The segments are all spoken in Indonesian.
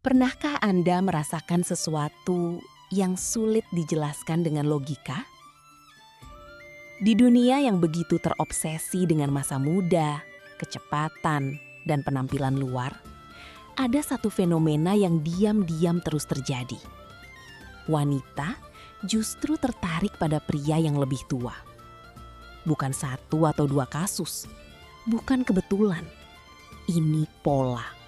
Pernahkah Anda merasakan sesuatu yang sulit dijelaskan dengan logika? Di dunia yang begitu terobsesi dengan masa muda, kecepatan, dan penampilan luar, ada satu fenomena yang diam-diam terus terjadi. Wanita justru tertarik pada pria yang lebih tua. Bukan satu atau dua kasus, bukan kebetulan. Ini pola.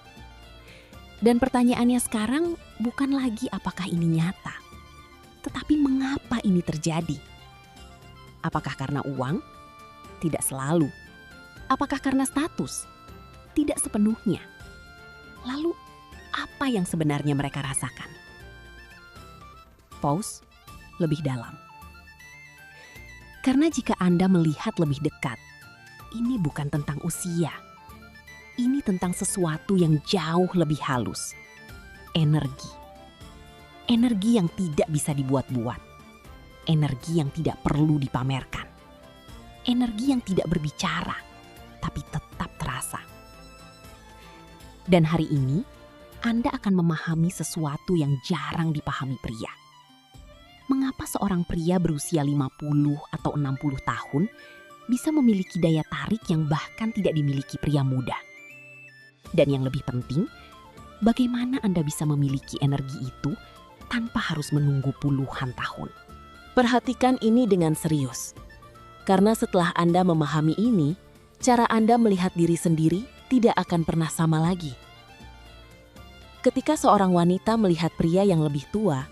Dan pertanyaannya sekarang bukan lagi apakah ini nyata, tetapi mengapa ini terjadi? Apakah karena uang? Tidak selalu. Apakah karena status? Tidak sepenuhnya. Lalu, apa yang sebenarnya mereka rasakan? Pause, lebih dalam. Karena jika Anda melihat lebih dekat, ini bukan tentang usia. Ini tentang sesuatu yang jauh lebih halus. Energi. Energi yang tidak bisa dibuat-buat. Energi yang tidak perlu dipamerkan. Energi yang tidak berbicara, tapi tetap terasa. Dan hari ini, Anda akan memahami sesuatu yang jarang dipahami pria. Mengapa seorang pria berusia 50 atau 60 tahun bisa memiliki daya tarik yang bahkan tidak dimiliki pria muda? Dan yang lebih penting, bagaimana Anda bisa memiliki energi itu tanpa harus menunggu puluhan tahun? Perhatikan ini dengan serius. Karena setelah Anda memahami ini, cara Anda melihat diri sendiri tidak akan pernah sama lagi. Ketika seorang wanita melihat pria yang lebih tua,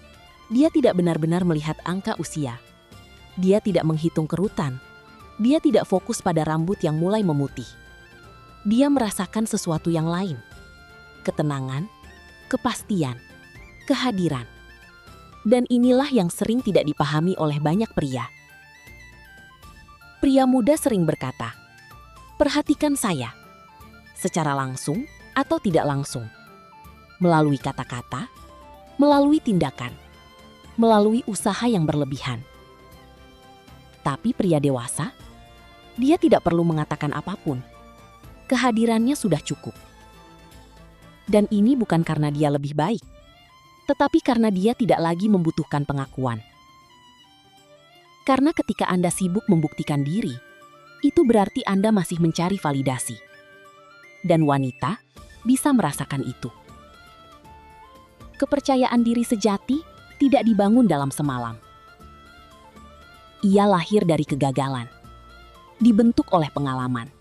dia tidak benar-benar melihat angka usia. Dia tidak menghitung kerutan. Dia tidak fokus pada rambut yang mulai memutih. Dia merasakan sesuatu yang lain. Ketenangan, kepastian, kehadiran. Dan inilah yang sering tidak dipahami oleh banyak pria. Pria muda sering berkata, "Perhatikan saya," secara langsung atau tidak langsung. Melalui kata-kata, melalui tindakan, melalui usaha yang berlebihan. Tapi pria dewasa, dia tidak perlu mengatakan apapun. Kehadirannya sudah cukup. Dan ini bukan karena dia lebih baik, tetapi karena dia tidak lagi membutuhkan pengakuan. Karena ketika Anda sibuk membuktikan diri, itu berarti Anda masih mencari validasi. Dan wanita bisa merasakan itu. Kepercayaan diri sejati tidak dibangun dalam semalam. Ia lahir dari kegagalan, dibentuk oleh pengalaman,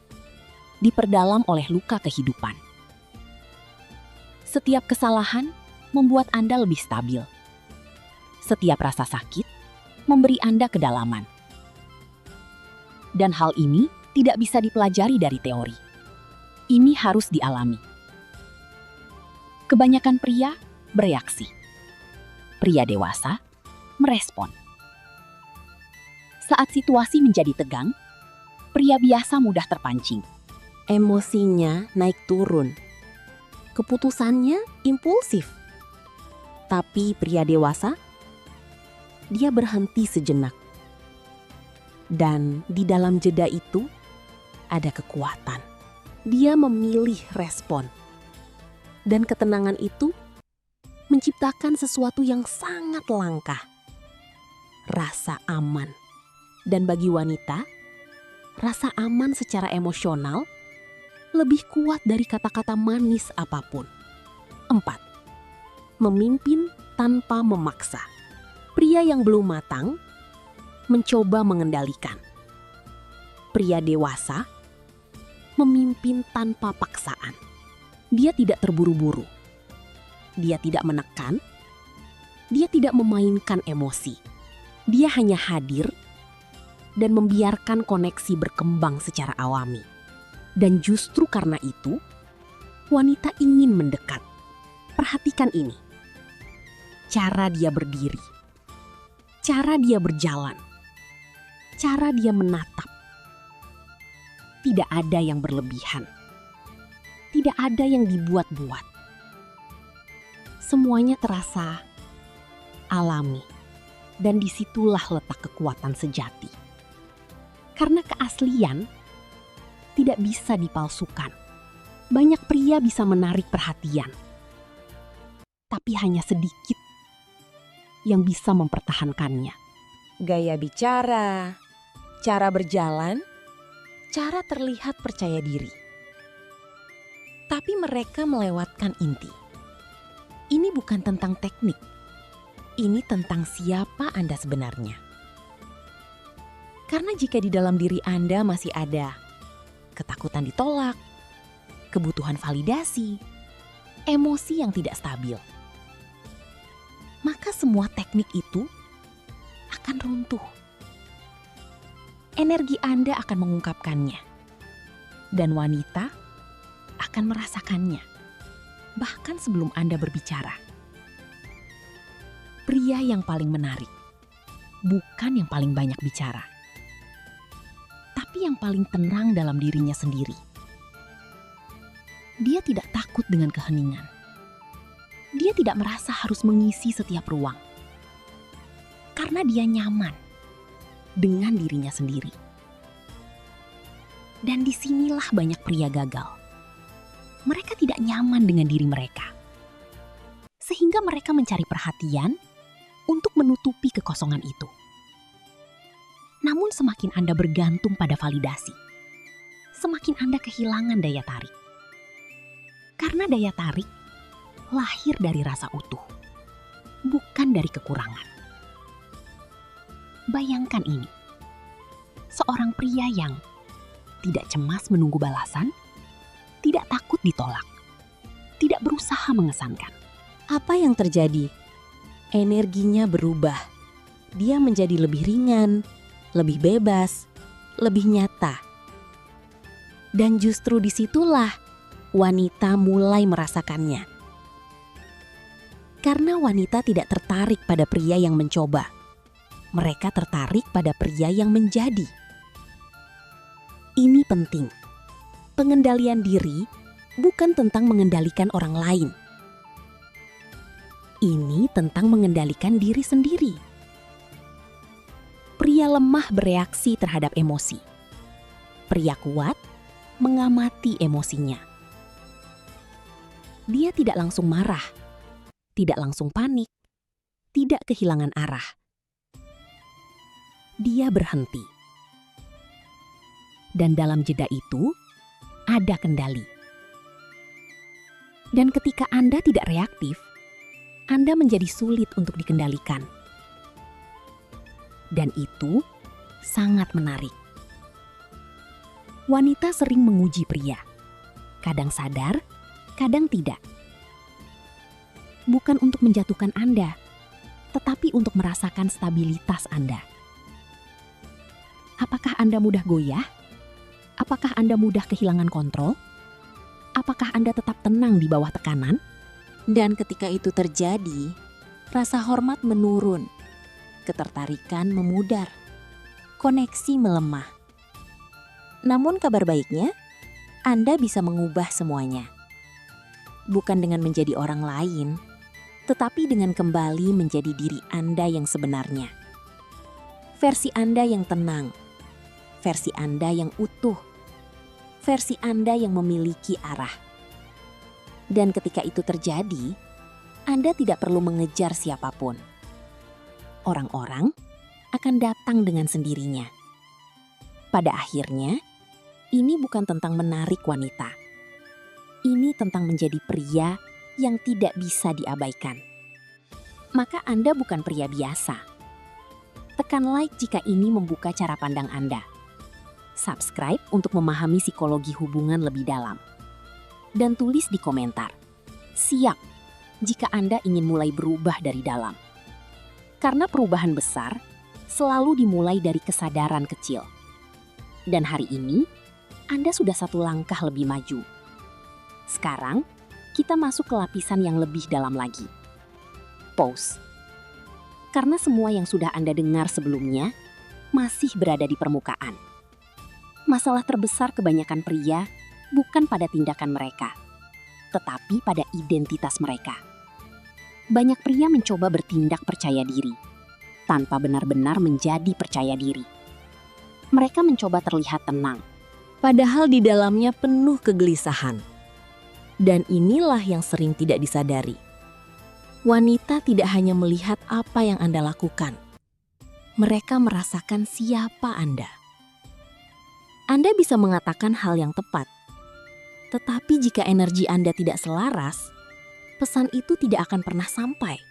diperdalam oleh luka kehidupan. Setiap kesalahan membuat Anda lebih stabil. Setiap rasa sakit memberi Anda kedalaman. Dan hal ini tidak bisa dipelajari dari teori. Ini harus dialami. Kebanyakan pria bereaksi. Pria dewasa merespon. Saat situasi menjadi tegang, pria biasa mudah terpancing. Emosinya naik turun. Keputusannya impulsif. Tapi pria dewasa, dia berhenti sejenak. Dan di dalam jeda itu, ada kekuatan. Dia memilih respon. Dan ketenangan itu menciptakan sesuatu yang sangat langka. Rasa aman. Dan bagi wanita, rasa aman secara emosional lebih kuat dari kata-kata manis apapun. 4. Memimpin tanpa memaksa. Pria yang belum matang mencoba mengendalikan. Pria dewasa memimpin tanpa paksaan. Dia tidak terburu-buru. Dia tidak menekan. Dia tidak memainkan emosi. Dia hanya hadir dan membiarkan koneksi berkembang secara alami. Dan justru karena itu, wanita ingin mendekat. Perhatikan ini. Cara dia berdiri, cara dia berjalan, cara dia menatap. Tidak ada yang berlebihan, tidak ada yang dibuat-buat. Semuanya terasa alami, dan disitulah letak kekuatan sejati. Karena keaslian tidak bisa dipalsukan. Banyak pria bisa menarik perhatian, tapi hanya sedikit yang bisa mempertahankannya. Gaya bicara, cara berjalan, cara terlihat percaya diri. Tapi mereka melewatkan inti. Ini bukan tentang teknik. Ini tentang siapa Anda sebenarnya. Karena jika di dalam diri Anda masih ada ketakutan ditolak, kebutuhan validasi, emosi yang tidak stabil, maka semua teknik itu akan runtuh. Energi Anda akan mengungkapkannya, dan wanita akan merasakannya, bahkan sebelum Anda berbicara. Pria yang paling menarik, bukan yang paling banyak bicara, tapi yang paling tenang dalam dirinya sendiri. Dia tidak takut dengan keheningan. Dia tidak merasa harus mengisi setiap ruang. Karena dia nyaman dengan dirinya sendiri. Dan disinilah banyak pria gagal. Mereka tidak nyaman dengan diri mereka. Sehingga mereka mencari perhatian untuk menutupi kekosongan itu. Namun semakin Anda bergantung pada validasi, semakin Anda kehilangan daya tarik. Karena daya tarik lahir dari rasa utuh, bukan dari kekurangan. Bayangkan ini, seorang pria yang tidak cemas menunggu balasan, tidak takut ditolak, tidak berusaha mengesankan. Apa yang terjadi? Energinya berubah. Dia menjadi lebih ringan, lebih bebas, lebih nyata. Dan justru disitulah wanita mulai merasakannya. Karena wanita tidak tertarik pada pria yang mencoba. Mereka tertarik pada pria yang menjadi. Ini penting. Pengendalian diri bukan tentang mengendalikan orang lain. Ini tentang mengendalikan diri sendiri. Pria lemah bereaksi terhadap emosi. Pria kuat mengamati emosinya. Dia tidak langsung marah, tidak langsung panik, tidak kehilangan arah. Dia berhenti. Dan dalam jeda itu, ada kendali. Dan ketika Anda tidak reaktif, Anda menjadi sulit untuk dikendalikan. Dan itu sangat menarik. Wanita sering menguji pria. Kadang sadar, kadang tidak. Bukan untuk menjatuhkan Anda, tetapi untuk merasakan stabilitas Anda. Apakah Anda mudah goyah? Apakah Anda mudah kehilangan kontrol? Apakah Anda tetap tenang di bawah tekanan? Dan ketika itu terjadi, rasa hormat menurun, ketertarikan memudar, koneksi melemah. Namun kabar baiknya, Anda bisa mengubah semuanya. Bukan dengan menjadi orang lain, tetapi dengan kembali menjadi diri Anda yang sebenarnya. Versi Anda yang tenang, versi Anda yang utuh, versi Anda yang memiliki arah. Dan ketika itu terjadi, Anda tidak perlu mengejar siapapun. Orang-orang akan datang dengan sendirinya. Pada akhirnya, ini bukan tentang menarik wanita. Ini tentang menjadi pria yang tidak bisa diabaikan. Maka Anda bukan pria biasa. Tekan like jika ini membuka cara pandang Anda. Subscribe untuk memahami psikologi hubungan lebih dalam. Dan tulis di komentar, siap jika Anda ingin mulai berubah dari dalam. Karena perubahan besar selalu dimulai dari kesadaran kecil. Dan hari ini, Anda sudah satu langkah lebih maju. Sekarang, kita masuk ke lapisan yang lebih dalam lagi. Pause. Karena semua yang sudah Anda dengar sebelumnya masih berada di permukaan. Masalah terbesar kebanyakan pria bukan pada tindakan mereka, tetapi pada identitas mereka. Banyak pria mencoba bertindak percaya diri, tanpa benar-benar menjadi percaya diri. Mereka mencoba terlihat tenang, padahal di dalamnya penuh kegelisahan. Dan inilah yang sering tidak disadari. Wanita tidak hanya melihat apa yang Anda lakukan. Mereka merasakan siapa Anda. Anda bisa mengatakan hal yang tepat. Tetapi jika energi Anda tidak selaras, pesan itu tidak akan pernah sampai.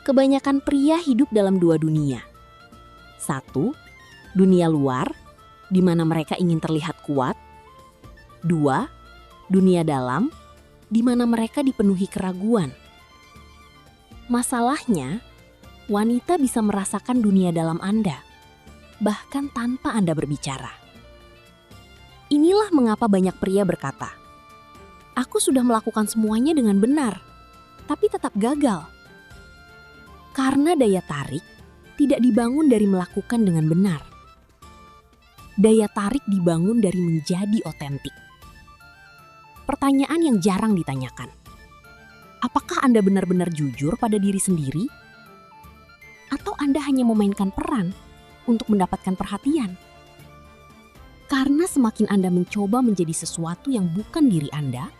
Kebanyakan pria hidup dalam dua dunia. Satu, dunia luar, di mana mereka ingin terlihat kuat. Dua, dunia dalam, di mana mereka dipenuhi keraguan. Masalahnya, wanita bisa merasakan dunia dalam Anda, bahkan tanpa Anda berbicara. Inilah mengapa banyak pria berkata, "Aku sudah melakukan semuanya dengan benar, tapi tetap gagal." Karena daya tarik tidak dibangun dari melakukan dengan benar. Daya tarik dibangun dari menjadi otentik. Pertanyaan yang jarang ditanyakan. Apakah Anda benar-benar jujur pada diri sendiri? Atau Anda hanya memainkan peran untuk mendapatkan perhatian? Karena semakin Anda mencoba menjadi sesuatu yang bukan diri Anda,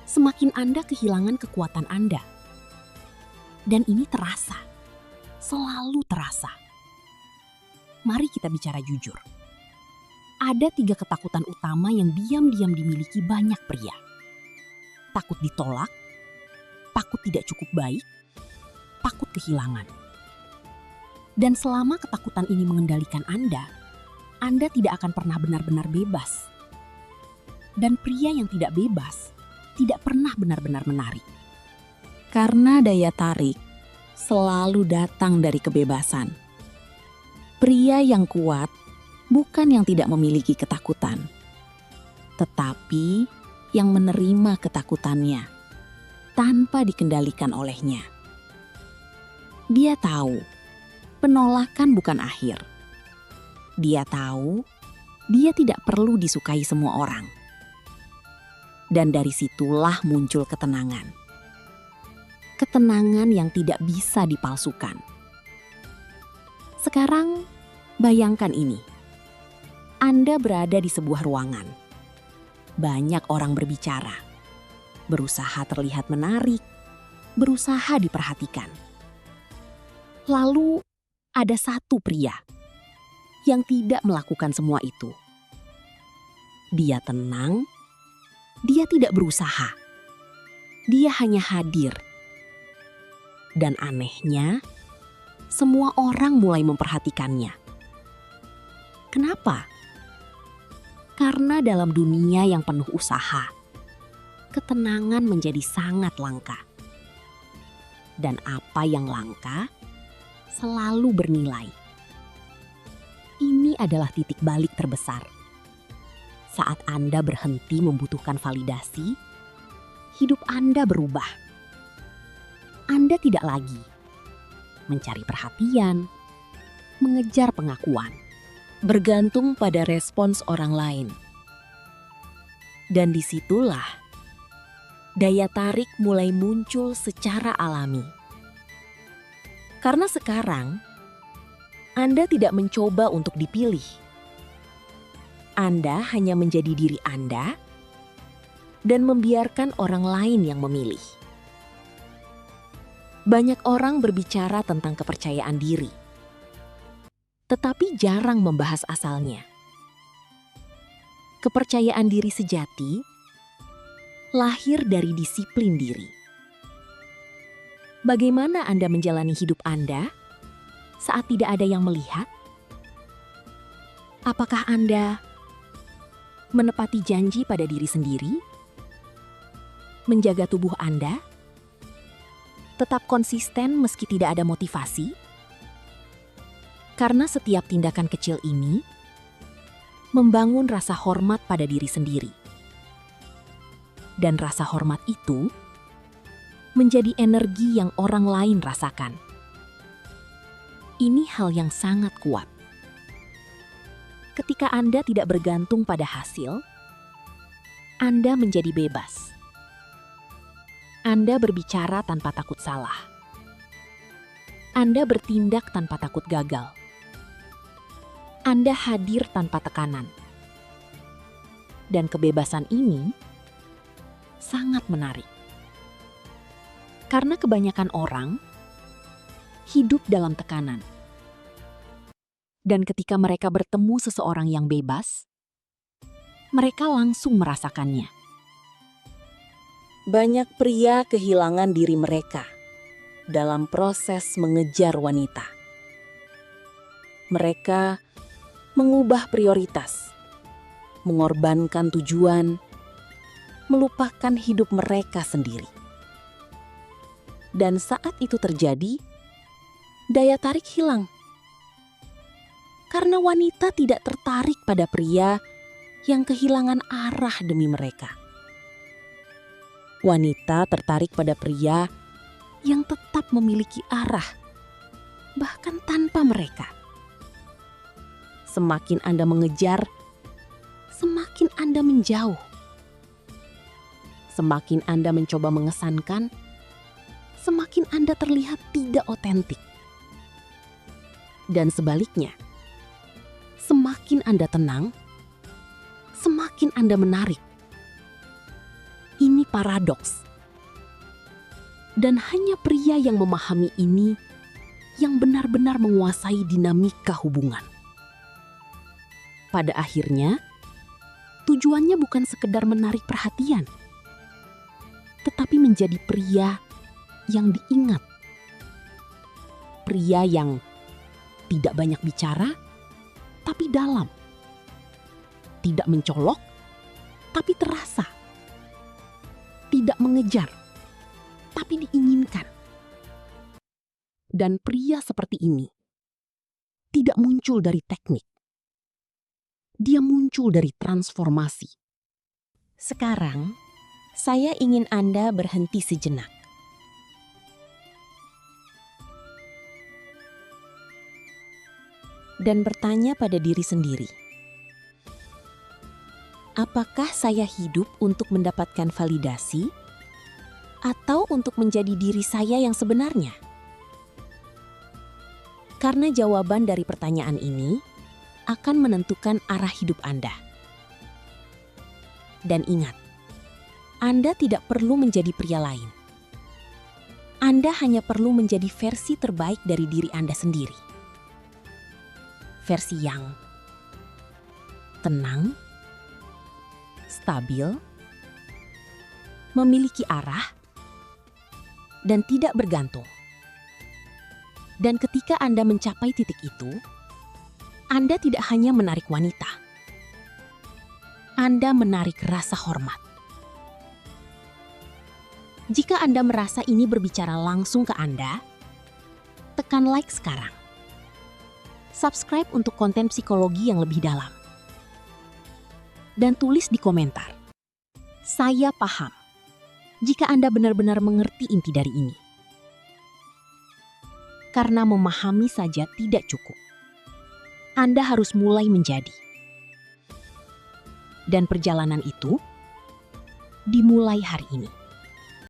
semakin Anda kehilangan kekuatan Anda. Dan ini terasa, selalu terasa. Mari kita bicara jujur. Ada 3 ketakutan utama yang diam-diam dimiliki banyak pria. Takut ditolak, takut tidak cukup baik, takut kehilangan. Dan selama ketakutan ini mengendalikan Anda tidak akan pernah benar-benar bebas. Dan pria yang tidak bebas tidak pernah benar-benar menarik. Karena daya tarik selalu datang dari kebebasan. Pria yang kuat bukan yang tidak memiliki ketakutan, tetapi yang menerima ketakutannya tanpa dikendalikan olehnya. Dia tahu penolakan bukan akhir. Dia tahu dia tidak perlu disukai semua orang. Dan dari situlah muncul ketenangan. Ketenangan yang tidak bisa dipalsukan. Sekarang bayangkan ini. Anda berada di sebuah ruangan. Banyak orang berbicara. Berusaha terlihat menarik, berusaha diperhatikan. Lalu ada satu pria yang tidak melakukan semua itu. Dia tenang, dia tidak berusaha. Dia hanya hadir. Dan anehnya, semua orang mulai memperhatikannya. Kenapa? Karena dalam dunia yang penuh usaha, ketenangan menjadi sangat langka. Dan apa yang langka selalu bernilai. Ini adalah titik balik terbesar. Saat Anda berhenti membutuhkan validasi, hidup Anda berubah. Anda tidak lagi mencari perhatian, mengejar pengakuan, bergantung pada respons orang lain. Dan disitulah daya tarik mulai muncul secara alami. Karena sekarang, Anda tidak mencoba untuk dipilih. Anda hanya menjadi diri Anda dan membiarkan orang lain yang memilih. Banyak orang berbicara tentang kepercayaan diri, tetapi jarang membahas asalnya. Kepercayaan diri sejati lahir dari disiplin diri. Bagaimana Anda menjalani hidup Anda saat tidak ada yang melihat? Apakah Anda menepati janji pada diri sendiri? Menjaga tubuh Anda? Tetap konsisten meski tidak ada motivasi? Karena setiap tindakan kecil ini membangun rasa hormat pada diri sendiri. Dan rasa hormat itu menjadi energi yang orang lain rasakan. Ini hal yang sangat kuat. Ketika Anda tidak bergantung pada hasil, Anda menjadi bebas. Anda berbicara tanpa takut salah. Anda bertindak tanpa takut gagal. Anda hadir tanpa tekanan. Dan kebebasan ini sangat menarik. Karena kebanyakan orang hidup dalam tekanan. Dan ketika mereka bertemu seseorang yang bebas, mereka langsung merasakannya. Banyak pria kehilangan diri mereka dalam proses mengejar wanita. Mereka mengubah prioritas, mengorbankan tujuan, melupakan hidup mereka sendiri. Dan saat itu terjadi, daya tarik hilang. Karena wanita tidak tertarik pada pria yang kehilangan arah demi mereka. Wanita tertarik pada pria yang tetap memiliki arah, bahkan tanpa mereka. Semakin Anda mengejar, semakin Anda menjauh. Semakin Anda mencoba mengesankan, semakin Anda terlihat tidak otentik. Dan sebaliknya, semakin Anda tenang, semakin Anda menarik. Ini paradoks. Dan hanya pria yang memahami ini yang benar-benar menguasai dinamika hubungan. Pada akhirnya, tujuannya bukan sekedar menarik perhatian, tetapi menjadi pria yang diingat. Pria yang tidak banyak bicara, tapi dalam. Tidak mencolok, tapi terasa. Tidak mengejar, tapi diinginkan. Dan pria seperti ini tidak muncul dari teknik. Dia muncul dari transformasi. Sekarang, saya ingin Anda berhenti sejenak. Dan bertanya pada diri sendiri, apakah saya hidup untuk mendapatkan validasi atau untuk menjadi diri saya yang sebenarnya? Karena jawaban dari pertanyaan ini akan menentukan arah hidup Anda. Dan ingat, Anda tidak perlu menjadi pria lain. Anda hanya perlu menjadi versi terbaik dari diri Anda sendiri. Versi yang tenang, stabil, memiliki arah, dan tidak bergantung. Dan ketika Anda mencapai titik itu, Anda tidak hanya menarik wanita. Anda menarik rasa hormat. Jika Anda merasa ini berbicara langsung ke Anda, tekan like sekarang. Subscribe untuk konten psikologi yang lebih dalam. Dan tulis di komentar, saya paham, jika Anda benar-benar mengerti inti dari ini. Karena memahami saja tidak cukup. Anda harus mulai menjadi. Dan perjalanan itu dimulai hari ini.